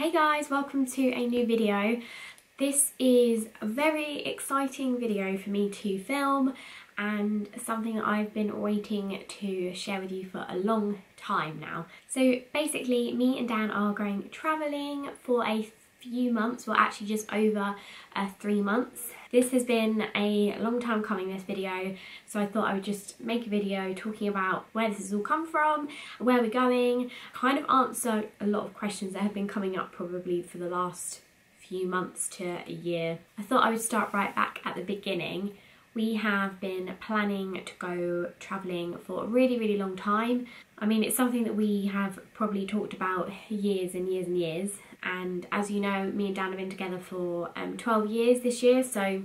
Hey guys, welcome to a new video. This is a very exciting video for me to film and something that I've been waiting to share with you for a long time now. So basically me and Dan are going travelling for a few months, well actually just over 3 months. This has been a long time coming, this video, so I thought I would just make a video talking about where this has all come from, where we're going, kind of answer a lot of questions that have been coming up probably for the last few months to a year. I thought I would start right back at the beginning. We have been planning to go travelling for a really long time. I mean, it's something that we have probably talked about years and years and years. And as you know, me and Dan have been together for 12 years this year. So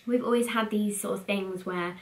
we've always had these sort of things where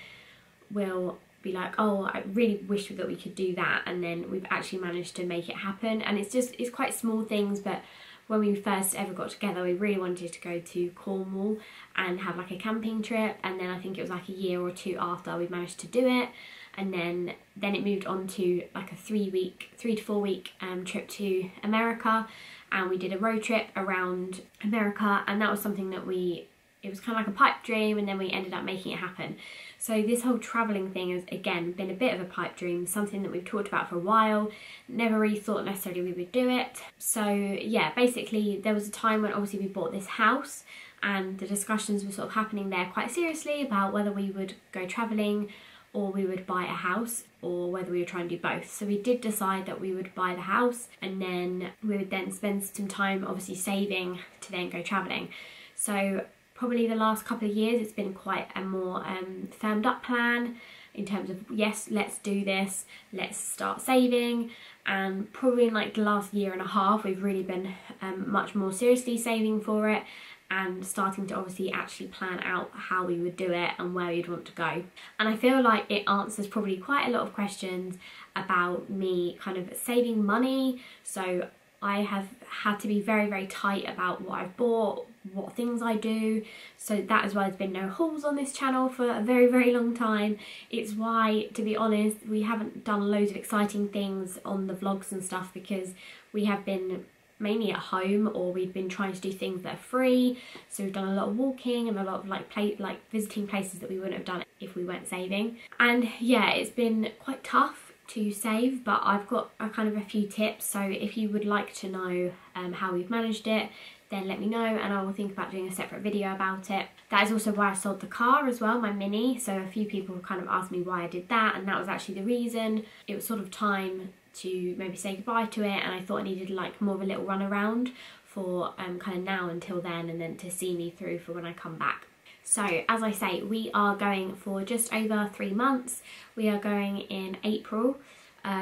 we'll be like, oh, I really wish that we could do that. And then we've actually managed to make it happen. And it's quite small things, but when we first ever got together, we really wanted to go to Cornwall and have like a camping trip. And then I think it was like a year or two after we managed to do it. And then it moved on to like a 3 to 4 week trip to America. And we did a road trip around America. And that was something that it was kind of like a pipe dream, and then we ended up making it happen. So this whole travelling thing has again been a bit of a pipe dream, something that we've talked about for a while, never really thought necessarily we would do it. So yeah, basically there was a time when obviously we bought this house and the discussions were sort of happening there quite seriously about whether we would go travelling or we would buy a house, or whether we would try and do both. So we did decide that we would buy the house, and then we would then spend some time obviously saving to then go travelling. So probably the last couple of years it's been quite a more firmed up plan in terms of, yes, let's do this, let's start saving. And probably in like the last year and a half we've really been much more seriously saving for it and starting to obviously actually plan out how we would do it and where we'd want to go. And I feel like it answers probably quite a lot of questions about me kind of saving money. So I have had to be very tight about what I've bought, what things I do, so that as well has been no hauls on this channel for a very long time. It's why, to be honest, we haven't done loads of exciting things on the vlogs and stuff, because we have been mainly at home, or we've been trying to do things that are free. So we've done a lot of walking and a lot of like visiting places that we wouldn't have done if we weren't saving. And yeah, it's been quite tough to save, but I've got a kind of a few tips. So if you would like to know how we've managed it, then let me know and I will think about doing a separate video about it. That is also why I sold the car as well, my Mini. So a few people kind of asked me why I did that, and that was actually the reason. It was sort of time to maybe say goodbye to it, and I thought I needed like more of a little run around for kind of now until then, and then to see me through for when I come back. So as I say, we are going for just over 3 months. We are going in April.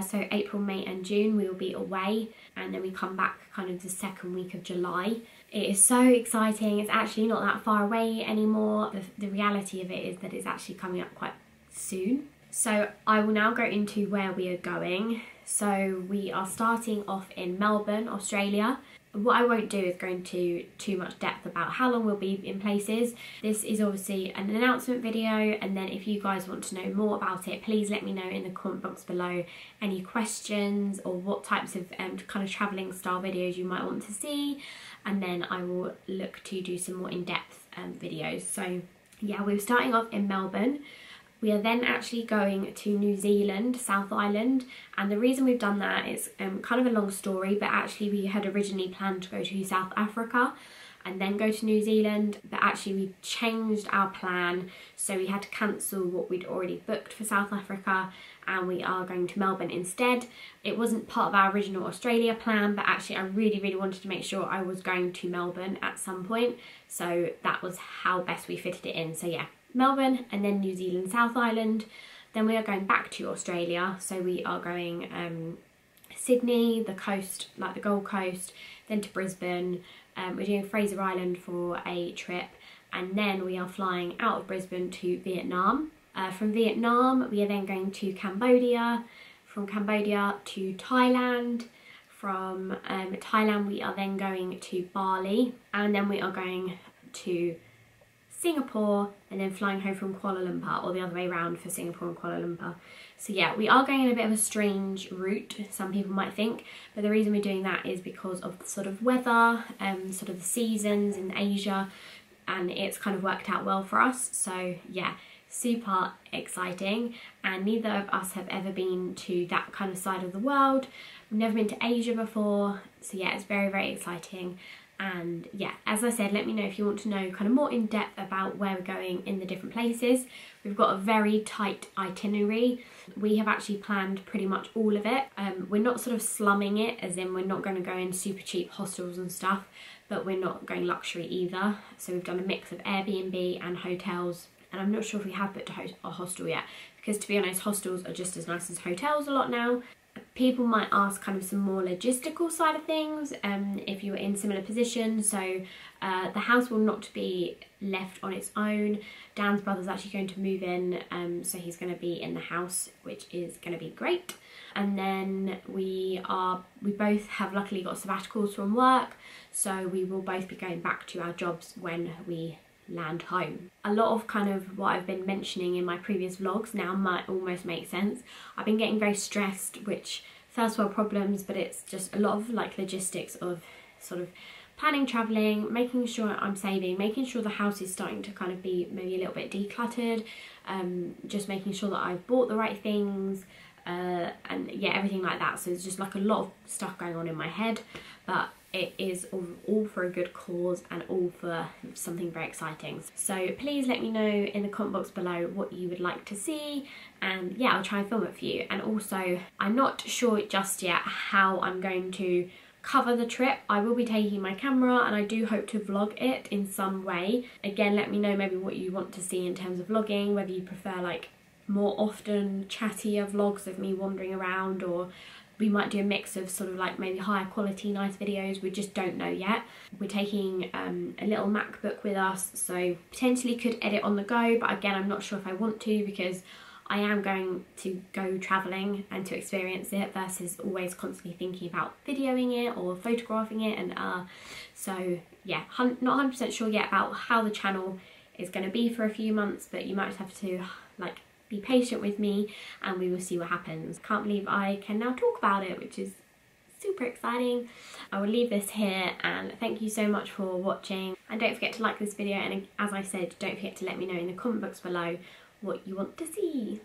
So April, May and June we will be away, and then we come back kind of the second week of July. It is so exciting. It's actually not that far away anymore. The reality of it is that it's actually coming up quite soon. So I will now go into where we are going. So we are starting off in Melbourne, Australia. What I won't do is go into too much depth about how long we'll be in places. This is obviously an announcement video, and then if you guys want to know more about it, please let me know in the comment box below any questions or what types of kind of travelling style videos you might want to see, and then I will look to do some more in-depth videos. So yeah, we're starting off in Melbourne. We are then actually going to New Zealand, South Island, and the reason we've done that is kind of a long story, but actually we had originally planned to go to South Africa and then go to New Zealand, but actually we changed our plan, so we had to cancel what we'd already booked for South Africa, and we are going to Melbourne instead. It wasn't part of our original Australia plan, but actually I really wanted to make sure I was going to Melbourne at some point, so that was how best we fitted it in. So yeah, Melbourne and then New Zealand, South Island. Then we are going back to Australia, so we are going Sydney, the coast, like the Gold Coast, then to Brisbane. We're doing Fraser Island for a trip, and then we are flying out of Brisbane to Vietnam. From Vietnam we are then going to Cambodia, from Cambodia to Thailand, from Thailand we are then going to Bali, and then we are going to Singapore and then flying home from Kuala Lumpur, or the other way around for Singapore and Kuala Lumpur. So yeah, we are going in a bit of a strange route, some people might think, but the reason we're doing that is because of the sort of weather, sort of the seasons in Asia, and it's kind of worked out well for us. So yeah, super exciting, and neither of us have ever been to that kind of side of the world. We've never been to Asia before, so yeah, it's very, very exciting. And yeah, as I said, let me know if you want to know kind of more in depth about where we're going in the different places. We've got a very tight itinerary. We have actually planned pretty much all of it. We're not sort of slumming it, as in we're not going to go in super cheap hostels and stuff, but we're not going luxury either. So we've done a mix of Airbnb and hotels, and I'm not sure if we have booked a hostel yet, because to be honest, hostels are just as nice as hotels a lot now. People might ask kind of some more logistical side of things if you're in similar positions. So the house will not be left on its own. Dan's brother's actually going to move in, so he's going to be in the house, which is going to be great. And then we both have luckily got sabbaticals from work, so we will both be going back to our jobs when we land home. A lot of kind of what I've been mentioning in my previous vlogs now might almost make sense. I've been getting very stressed, which first world problems, but it's just a lot of like logistics of sort of planning, traveling, making sure I'm saving, making sure the house is starting to kind of be maybe a little bit decluttered, just making sure that I've bought the right things, and yeah, everything like that. So it's just like a lot of stuff going on in my head, but it is all for a good cause and all for something very exciting. So please let me know in the comment box below what you would like to see, and yeah, I'll try and film it for you. And also, I'm not sure just yet how I'm going to cover the trip. I will be taking my camera, and I do hope to vlog it in some way. Again, let me know maybe what you want to see in terms of vlogging, whether you prefer like more often chattier vlogs of me wandering around, or we might do a mix of sort of like maybe higher quality nice videos. We just don't know yet. We're taking a little MacBook with us, so potentially could edit on the go, but again, I'm not sure if I want to, because I am going to go travelling and to experience it versus always constantly thinking about videoing it or photographing it. And so yeah, not 100% sure yet about how the channel is going to be for a few months, but you might have to like be patient with me and we will see what happens. Can't believe I can now talk about it, which is super exciting. I will leave this here, and thank you so much for watching, and don't forget to like this video, and as I said, don't forget to let me know in the comment box below what you want to see.